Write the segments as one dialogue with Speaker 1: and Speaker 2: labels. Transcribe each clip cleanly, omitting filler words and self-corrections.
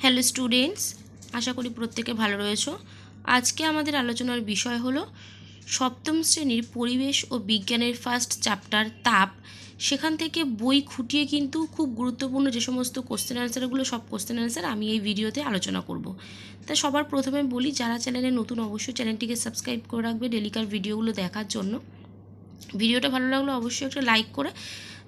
Speaker 1: Hello students, আশা করি প্রত্যেকে ভালো রয়েছো। আজকে আমাদের আলোচনার বিষয় হলো সপ্তম শ্রেণীর পরিবেশ ও বিজ্ঞানের ফার্স্ট চ্যাপ্টার তাপ। সেখান থেকে বই খুঁটিয়ে কিন্তু খুব গুরুত্বপূর্ণ যে সমস্ত কোশ্চেন অ্যান্সারগুলো, সব কোশ্চেন অ্যান্সার আমি এই ভিডিওতে আলোচনা করব। তাই সবার প্রথমে বলি, যারা চ্যানেলে নতুন অবশ্যই চ্যানেলটিকে সাবস্ক্রাইব করে রাখবে ডেলিকার ভিডিওগুলো দেখার জন্য। ভিডিওটা ভালো লাগলে অবশ্যই একটা লাইক করে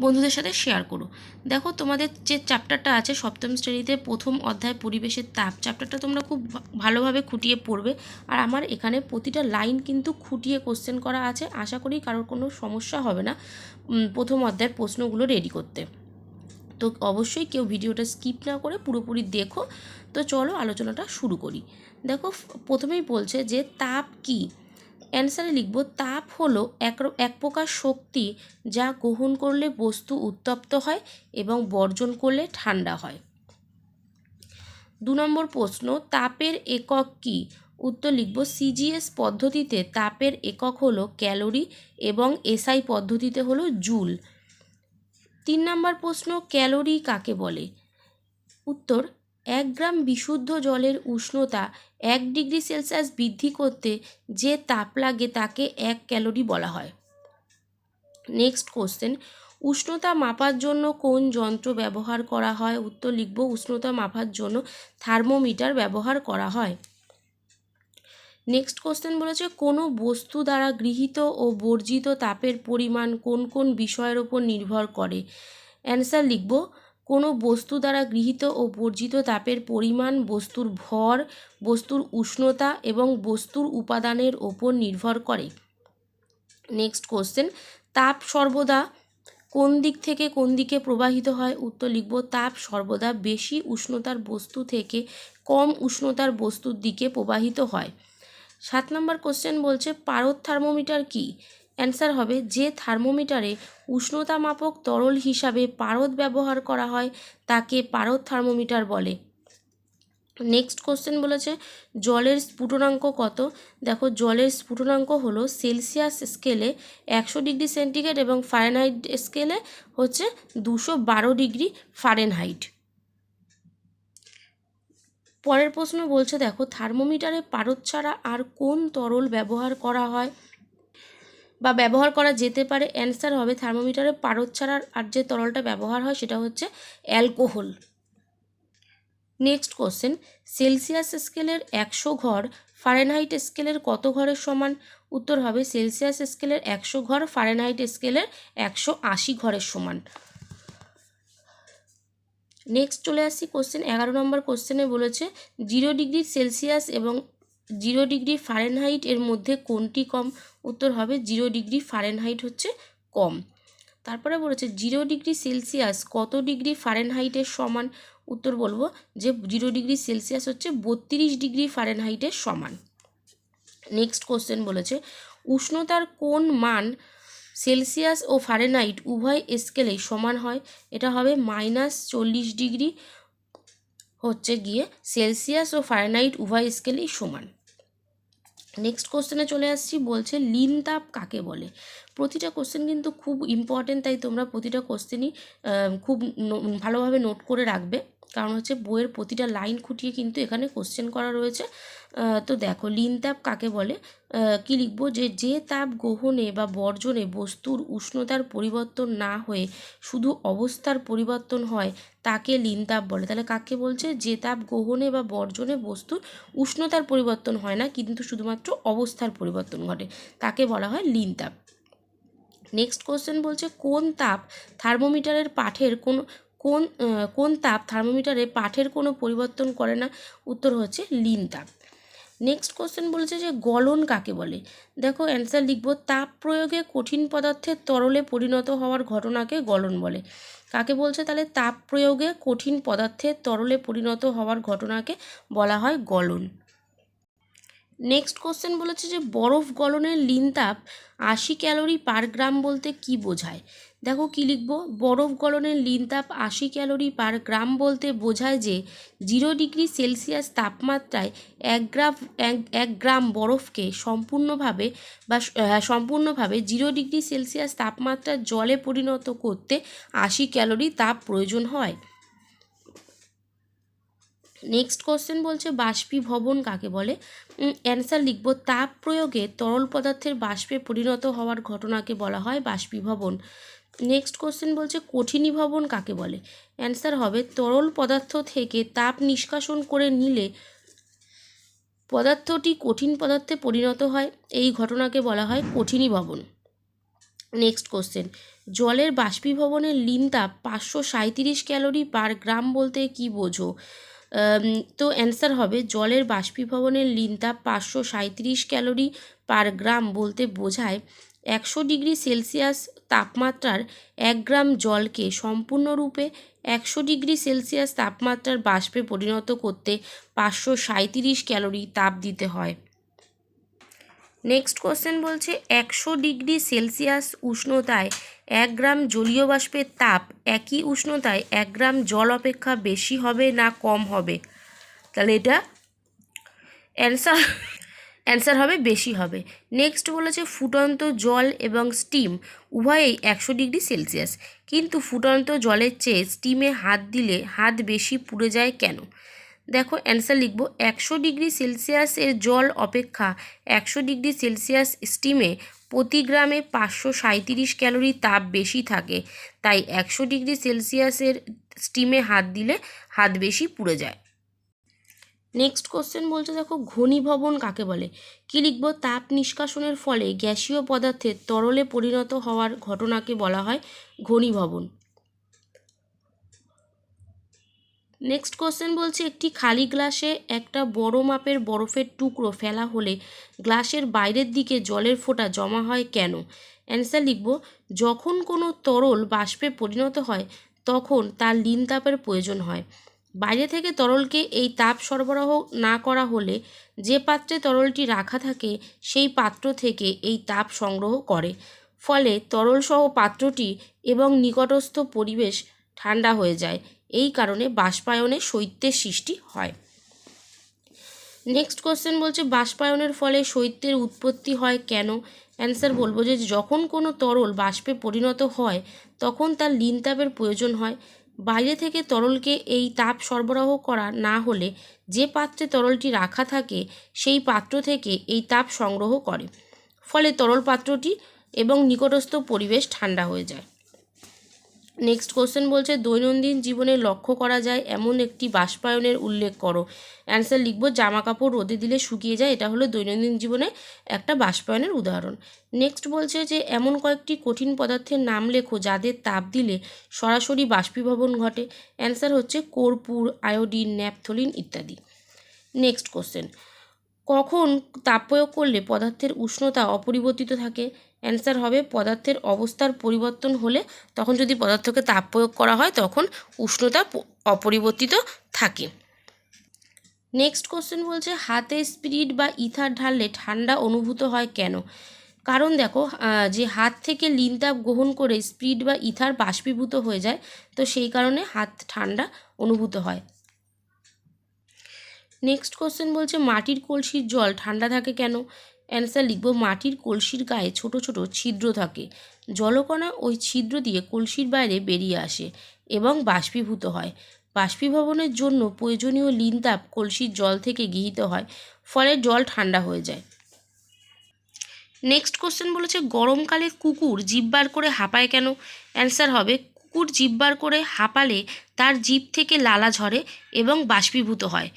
Speaker 1: বন্ধুদের সাথে শেয়ার করো। দেখো, তোমাদের যে চ্যাপ্টারটা আছে সপ্তম শ্রেণীতে প্রথম অধ্যায় পরিবেশের তাপ, চ্যাপ্টারটা তোমরা খুব ভালোভাবে খুঁটিয়ে পড়বে। আর আমার এখানে প্রতিটা লাইন কিন্তু খুঁটিয়ে কোশ্চেন করা আছে, আশা করি কারোর কোনো সমস্যা হবে না প্রথম অধ্যায়ের প্রশ্নগুলো রেডি করতে। তো অবশ্যই কেউ ভিডিওটা স্কিপ না করে পুরোপুরি দেখো। তো চলো আলোচনাটা শুরু করি। দেখো, প্রথমেই বলছে যে তাপ কী। অ্যান্সারে লিখব, তাপ হলো এক প্রকার শক্তি যা গ্রহণ করলে বস্তু উত্তপ্ত হয় এবং বর্জন করলে ঠান্ডা হয়। 2 নম্বর প্রশ্ন, তাপের একক কী। উত্তর লিখব, সিজিএস পদ্ধতিতে তাপের একক হলো ক্যালোরি এবং এসআই পদ্ধতিতে হলো জুল। 3 নম্বর প্রশ্ন, ক্যালোরি কাকে বলে। উত্তর, 1 গ্রাম বিশুদ্ধ জলের উষ্ণতা 1 ডিগ্রি সেলসিয়াস বৃদ্ধি করতে যে তাপ লাগে তাকে 1 ক্যালোরি বলা হয়। নেক্সট কোশ্চেন, উষ্ণতা মাপার জন্য কোন যন্ত্র ব্যবহার করা হয়। উত্তর লিখব, উষ্ণতা মাপার জন্য থার্মোমিটার ব্যবহার করা হয়। নেক্সট কোশ্চেন বলেছে, কোনো বস্তু দ্বারা গৃহীত ও বর্জিত তাপের পরিমাণ কোন কোন বিষয়ের উপর নির্ভর করে। অ্যান্সার লিখব, কোনো বস্তু দ্বারা গৃহীত ও বর্জিত তাপের পরিমাণ বস্তুর ভর, বস্তুর উষ্ণতা এবং বস্তুর উপাদানের ওপর নির্ভর করে। নেক্সট কোশ্চেন, তাপ সর্বদা কোন দিক থেকে কোন দিকে প্রবাহিত হয়। উত্তর লিখব, তাপ সর্বদা বেশি উষ্ণতার বস্তু থেকে কম উষ্ণতার বস্তুর দিকে প্রবাহিত হয়। 7 নম্বর কোশ্চেন বলছে, পারদ থার্মোমিটার কী। অ্যান্সার হবে, যে থার্মোমিটারে উষ্ণতা মাপক তরল হিসাবে পারদ ব্যবহার করা হয় তাকে পারদ থার্মোমিটার বলে। নেক্সট কোশ্চেন বলেছে, জলের স্ফুটনাঙ্ক কত। দেখো, জলের স্ফুটনাঙ্ক হলো সেলসিয়াস স্কেলে 100 ডিগ্রি সেন্টিগ্রেড এবং ফারেনহাইট স্কেলে হচ্ছে 212 ডিগ্রি ফারেনহাইট। পরের প্রশ্ন বলছে, দেখো, থার্মোমিটারে পারদ ছাড়া আর কোন তরল ব্যবহার করা হয় বা ব্যবহার করা যেতে পারে। অ্যান্সার হবে, থার্মোমিটারে পারদ ছাড়া আর যে তরলটা ব্যবহার হয় সেটা হচ্ছে অ্যালকোহল। নেক্সট কোশ্চেন, সেলসিয়াস স্কেলের 100 ঘর ফারেনহাইট স্কেলের কত ঘরের সমান। উত্তর হবে, সেলসিয়াস স্কেলের 100 ঘর ফারেনহাইট স্কেলের 180 ঘরের সমান। নেক্সট চলে আসছি কোশ্চেন 11 নম্বর কোশ্চেনে বলেছে, 0 ডিগ্রি সেলসিয়াস এবং 0 ডিগ্রি ফারেনহাইট এর মধ্যে কোনটি কম। উত্তর হবে, 0 ডিগ্রি ফারেনহাইট হচ্ছে কম। তারপরে বলেছে, 0 ডিগ্রি সেলসিয়াস কত ডিগ্রি ফারেনহাইটের সমান। উত্তর বলবো যে 0 ডিগ্রি সেলসিয়াস হচ্ছে 32 ডিগ্রি ফারেনহাইটের সমান। নেক্সট কোশ্চেন বলেছে, উষ্ণতার কোন মান সেলসিয়াস ও ফারেনহাইট উভয় স্কেলেই সমান হয়। এটা হবে -40 ডিগ্রি হচ্ছে গিয়ে সেলসিয়াস ও ফারেনহাইট উভয় স্কেলেই সমান। নেক্সট কোশ্চেনে চলে আসছি, বলছে লিন তাপ কাকে বলে। প্রতিটা কোশ্চেন কিন্তু খুব ইম্পর্টেন্ট, তাই তোমরা প্রতিটা কোশ্চেনই খুব ভালোভাবে নোট করে রাখবে, কারণ হচ্ছে বইয়ের প্রতিটা লাইন খুঁটিয়ে কিন্তু এখানে কোশ্চেন করা রয়েছে। তো দেখো, লিন তাপ কাকে বলে। কি লিখব, যে তাপ গ্রহণে বা বর্জনে বস্তুর উষ্ণতার পরিবর্তন না হয়ে শুধু অবস্থার পরিবর্তন হয় তাকে লিন তাপ বলে। তাহলে কাকে বলছে, যে তাপ গ্রহণে বা বর্জনে বস্তুর উষ্ণতার পরিবর্তন হয় না কিন্তু শুধুমাত্র অবস্থার পরিবর্তন ঘটে, তাকে বলা হয় লিন তাপ। নেক্সট কোশ্চেন বলছে, কোন তাপ থার্মোমিটারের পাঠের কোন তাপ থার্মোমিটারে পাঠের কোনো পরিবর্তন করে না। উত্তর হচ্ছে লিন তাপ। নেক্সট কোশ্চেন বলেছে যে গলন কাকে বলে। দেখো, অ্যান্সার লিখব, তাপ প্রয়োগে কঠিন পদার্থের তরলে পরিণত হওয়ার ঘটনাকে গলন বলে। কাকে বলছে তাহলে, তাপ প্রয়োগে কঠিন পদার্থের তরলে পরিণত হওয়ার ঘটনাকে বলা হয় গলন। নেক্সট কোশ্চেন বলেছে যে বরফ গলনের লিন তাপ 80 ক্যালোরি পার গ্রাম বলতে কি বোঝায়। দেখো, কি লিখব, বরফ গলনের লিন তাপ 80 ক্যালোরি পার গ্রাম বলতে বোঝায় যে 0 ডিগ্রি সেলসিয়াস তাপমাত্রায় 1 গ্রাম বরফকে সম্পূর্ণভাবে 0 ডিগ্রি সেলসিয়াস তাপমাত্রার জলে পরিণত করতে 80 ক্যালোরি তাপ প্রয়োজন হয়। নেক্সট কোশ্চেন বলছে বাষ্পীভবন কাকে বলে। অ্যান্সার লিখব তাপ প্রয়োগে তরল পদার্থের বাষ্পে পরিণত হওয়ার ঘটনাকে বলা হয় বাষ্পীভবন। নেক্সট কোশ্চেন বলছে কঠিনীভবন কাকে বলে। অ্যান্সার হবে তরল পদার্থ থেকে তাপ নিষ্কাশন করে নিলে পদার্থটি কঠিন পদার্থে পরিণত হয়, এই ঘটনাকে বলা হয় কঠিনীভবন। নেক্সট কোশ্চেন জলের বাষ্পীভবনের লিন তাপ 537 ক্যালোরি পার গ্রাম বলতে কি বোঝো। তো অ্যান্সার হবে জলের বাষ্পীভবনের লিন তাপ 537 ক্যালোরি পার গ্রাম বলতে বোঝায় 100 ডিগ্রি সেলসিয়াস তাপমাত্রার 1 গ্রাম জলকে সম্পূর্ণরূপে 100 ডিগ্রি সেলসিয়াস তাপমাত্রার বাষ্পে পরিণত করতে 537 ক্যালোরি তাপ দিতে হয়। নেক্সট কোশ্চেন বলছে 100 ডিগ্রি সেলসিয়াস উষ্ণতায় 1 গ্রাম জলীয় বাষ্পের তাপ একই উষ্ণতায় 1 গ্রাম জল অপেক্ষা বেশি হবে না কম হবে। তাহলে এটা অ্যান্সার হবে বেশি হবে। নেক্সট বলেছে ফুটন্ত জল এবং স্টিম উভয়েই 100 ডিগ্রি সেলসিয়াস, কিন্তু ফুটন্ত জলের চেয়ে স্টিমে হাত দিলে হাত বেশি পুড়ে যায় কেন। দেখো অ্যান্সার লিখব 100 ডিগ্রি সেলসিয়াসের জল অপেক্ষা 100 ডিগ্রি সেলসিয়াস স্টিমে প্রতি গ্রামে 537 ক্যালোরি তাপ বেশি থাকে, তাই 100 ডিগ্রি সেলসিয়াসের স্টিমে হাত দিলে হাত বেশি পুড়ে যায়। নেক্সট কোশ্চেন বলছে দেখো ঘনীভবন কাকে বলে। কি লিখব তাপ নিষ্কাশনের ফলে গ্যাসীয় পদার্থের তরলে পরিণত হওয়ার ঘটনাকে বলা হয় ঘনীভবন। নেক্সট কোশ্চেন বলছে একটি খালি গ্লাসে একটা বড় মাপের বরফের টুকরো ফেলা হলে গ্লাসের বাইরের দিকে জলের ফোঁটা জমা হয় কেন। অ্যান্সার লিখব যখন কোনো তরল বাষ্পে পরিণত হয় তখন তার লিন তাপের প্রয়োজন হয়। বাইরে থেকে তরলকে এই তাপ সরবরাহ না করা হলে যে পাত্রে তরলটি রাখা থাকে সেই পাত্র থেকে এই তাপ সংগ্রহ করে, ফলে তরলসহ পাত্রটি এবং নিকটস্থ পরিবেশ ঠান্ডা হয়ে যায়, এই কারণে বাষ্পায়নে শৈত্যের সৃষ্টি হয়। নেক্সট কোশ্চেন বলছে বাষ্পায়নের ফলে শৈত্যের উৎপত্তি হয় কেন। অ্যান্সার বলবো যে যখন কোনো তরল বাষ্পে পরিণত হয় তখন তার লিন তাপের প্রয়োজন হয়। বাইরে থেকে তরলকে এই তাপ সরবরাহ করা না হলে যে পাত্রে তরলটি রাখা থাকে সেই পাত্র থেকে এই তাপ সংগ্রহ করে, ফলে তরল পাত্রটি এবং নিকটস্থ পরিবেশ ঠান্ডা হয়ে যায়। নেক্সট কোশ্চেন বলছে দৈনন্দিন জীবনে লক্ষ্য করা যায় এমন একটি বাষ্পায়নের উল্লেখ করো। অ্যান্সার লিখব জামা কাপড় রোদে দিলে শুকিয়ে যায়, এটা হলো দৈনন্দিন জীবনে একটা বাষ্পায়নের উদাহরণ। নেক্সট বলছে যে এমন কয়েকটি কঠিন পদার্থের নাম লেখো যাদের তাপ দিলে সরাসরি বাষ্পীভবন ঘটে। অ্যান্সার হচ্ছে কর্পূর, আয়োডিন, ন্যাপথলিন ইত্যাদি। নেক্সট কোশ্চেন কখন তাপ প্রয়োগ করলে পদার্থের উষ্ণতা অপরিবর্তিত থাকে। অ্যান্সার হবে পদার্থের অবস্থার পরিবর্তন হলে তখন যদি পদার্থকে তাপ প্রয়োগ করা হয় তখন উষ্ণতা অপরিবর্তিত থাকে। নেক্সট কোশ্চেন বলছে হাতে স্পিরিট বা ইথার ঢাললে ঠান্ডা অনুভূত হয় কেন। কারণ দেখো যে হাত থেকে লিন তাপ গ্রহণ করে স্পিরিট বা ইথার বাষ্পীভূত হয়ে যায়, তো সেই কারণে হাত ঠান্ডা অনুভূত হয়। নেক্সট কোশ্চেন বলছে মাটির কলসির জল ঠান্ডা থাকে কেন। অ্যান্সার লিখব মাটির কলসির গায়ে ছোট ছোট ছিদ্র থাকে, জলকণা ওই ছিদ্র দিয়ে কলসির বাইরে বেরিয়ে আসে এবং বাষ্পীভূত হয়। বাষ্পীভবনের জন্য প্রয়োজনীয় লিন তাপ কলসির জল থেকে গৃহীত হয়, ফলে জল ঠান্ডা হয়ে যায়। নেক্সট কোশ্চেন বলেছে গরমকালে কুকুর জিভ বার করে হাঁপায় কেন। অ্যান্সার হবে কুকুর জিভ বার করে হাঁপালে তার জিভ থেকে লালা ঝরে এবং বাষ্পীভূত হয়।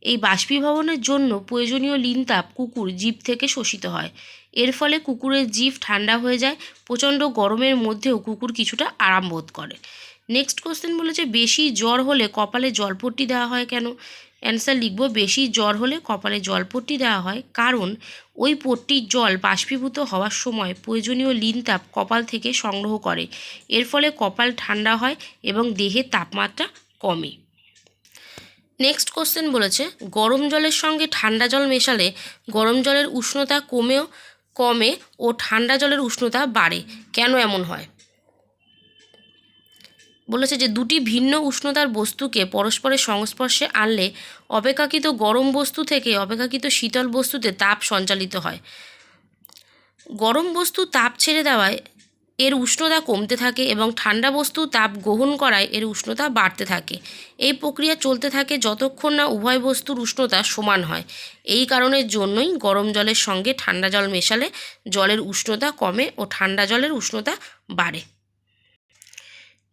Speaker 1: এই বাষ্পীভবনের জন্য প্রয়োজনীয় লিন তাপ কুকুর জিভ থেকে শোষিত হয়, এর ফলে কুকুরের জিভ ঠান্ডা হয়ে যায়। প্রচণ্ড গরমের মধ্যেও কুকুর কিছুটা আরাম বোধ করে। নেক্সট কোশ্চেন বলেছে বেশি জ্বর হলে কপালে জলপট্টি দেওয়া হয় কেন। অ্যান্সার লিখব বেশি জ্বর হলে কপালে জলপট্টি দেওয়া হয় কারণ ওই পট্টির জল বাষ্পীভূত হওয়ার সময় প্রয়োজনীয় লিন তাপ কপাল থেকে সংগ্রহ করে, এর ফলে কপাল ঠান্ডা হয় এবং দেহের তাপমাত্রা কমে। নেক্সট কোশ্চেন বলেছে গরম জলের সঙ্গে ঠান্ডা জল মেশালে গরম জলের উষ্ণতা কমে ও ঠান্ডা জলের উষ্ণতা বাড়ে, কেন এমন হয়। বলেছে যে দুটি ভিন্ন উষ্ণতার বস্তুকে পরস্পরের সংস্পর্শে আনলে অপেক্ষাকৃত গরম বস্তু থেকে অপেক্ষাকৃত শীতল বস্তুতে তাপ সঞ্চালিত হয়। গরম বস্তু তাপ ছেড়ে দেওয়ায় এর উষ্ণতা কমতে থাকে এবং ঠান্ডা বস্তু তাপ গ্রহণ করায় এর উষ্ণতা বাড়তে থাকে। এই প্রক্রিয়া চলতে থাকে যতক্ষণ না উভয় বস্তুর উষ্ণতা সমান হয়। এই কারণের জন্যই গরম জলের সঙ্গে ঠান্ডা জল মেশালে জলের উষ্ণতা কমে ও ঠান্ডা জলের উষ্ণতা বাড়ে।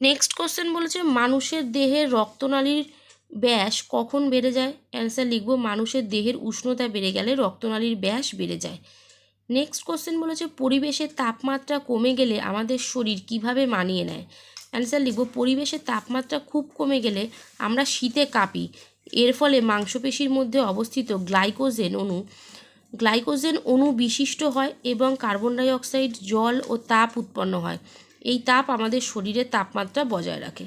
Speaker 1: নেক্সট কোশ্চেন বলেছে মানুষের দেহের রক্তনালীর ব্যাস কখন বেড়ে যায়? অ্যান্সার লিখব মানুষের দেহের উষ্ণতা বেড়ে গেলে রক্তনালীর ব্যাস বেড়ে যায়। নেক্সট কোশ্চেন বলেছে পরিবেশের তাপমাত্রা কমে গেলে আমাদের শরীর কিভাবে মানিয়ে নেয়? অ্যান্সার লিখব পরিবেশের তাপমাত্রা খুব কমে গেলে আমরা শীতে কাঁপি। এর ফলে মাংসপেশির মধ্যে অবস্থিত গ্লাইকোজেন অণু বিশিষ্ট হয় এবং কার্বন ডাই অক্সাইড, জল ও তাপ উৎপন্ন হয়। এই তাপ আমাদের শরীরের তাপমাত্রা বজায় রাখে।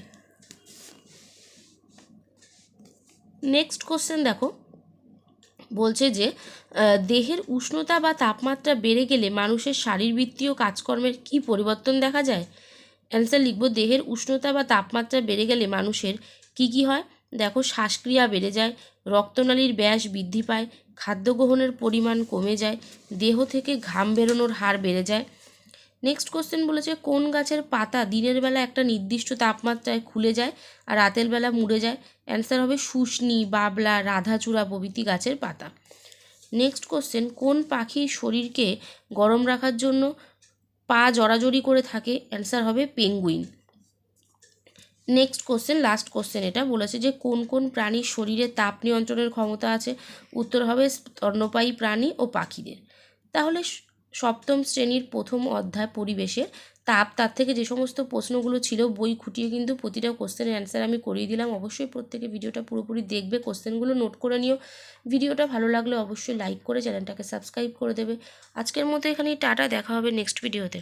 Speaker 1: নেক্সট কোশ্চেন দেখো, বলছে যে দেহের উষ্ণতা বা তাপমাত্রা বেড়ে গেলে মানুষের শারীরবৃত্তীয় কাজকর্মের কী পরিবর্তন দেখা যায়? অ্যান্সার লিখব দেহের উষ্ণতা বা তাপমাত্রা বেড়ে গেলে মানুষের কী হয়? দেখো, শ্বাসক্রিয়া বেড়ে যায়, রক্তনালীর ব্যাস বৃদ্ধি পায়, খাদ্য গ্রহণের পরিমাণ কমে যায়, দেহ থেকে ঘাম বেরোনোর হার বেড়ে যায়। নেক্সট কোশ্চেন বলেছে কোন গাছের পাতা দিনের বেলা একটা নির্দিষ্ট তাপমাত্রায় খুলে যায় আর রাতের বেলা মুড়ে যায়? অ্যান্সার হবে শুষ্নি, বাবলা, রাধাচূড়া প্রভৃতি গাছের পাতা। নেক্সট কোশ্চেন কোন পাখির শরীরকে গরম রাখার জন্য পা জড়াজড়ি করে থাকে? অ্যান্সার হবে penguin. Next question, last question এটা বলেছে যে কোন কোন প্রাণীর শরীরে তাপ নিয়ন্ত্রণের ক্ষমতা আছে? উত্তর হবে স্তন্যপায়ী প্রাণী ও পাখিদের। তাহলে সপ্তম শ্রেণীর প্রথম অধ্যায় পরিবেশের তার থেকে যে সমস্ত প্রশ্নগুলো ছিল বই খুঁটিয়ে কিন্তু প্রতিটা কোশ্চেনের অ্যান্সার আমি করিয়ে দিলাম। অবশ্যই প্রত্যেকে ভিডিওটা পুরোপুরি দেখবে, কোশ্চেনগুলো নোট করে নিও। ভিডিওটা ভালো লাগলে অবশ্যই লাইক করে চ্যানেলটাকে সাবস্ক্রাইব করে দেবে। আজকের মতো এখানেই টাটা, দেখা হবে নেক্সট ভিডিওতে।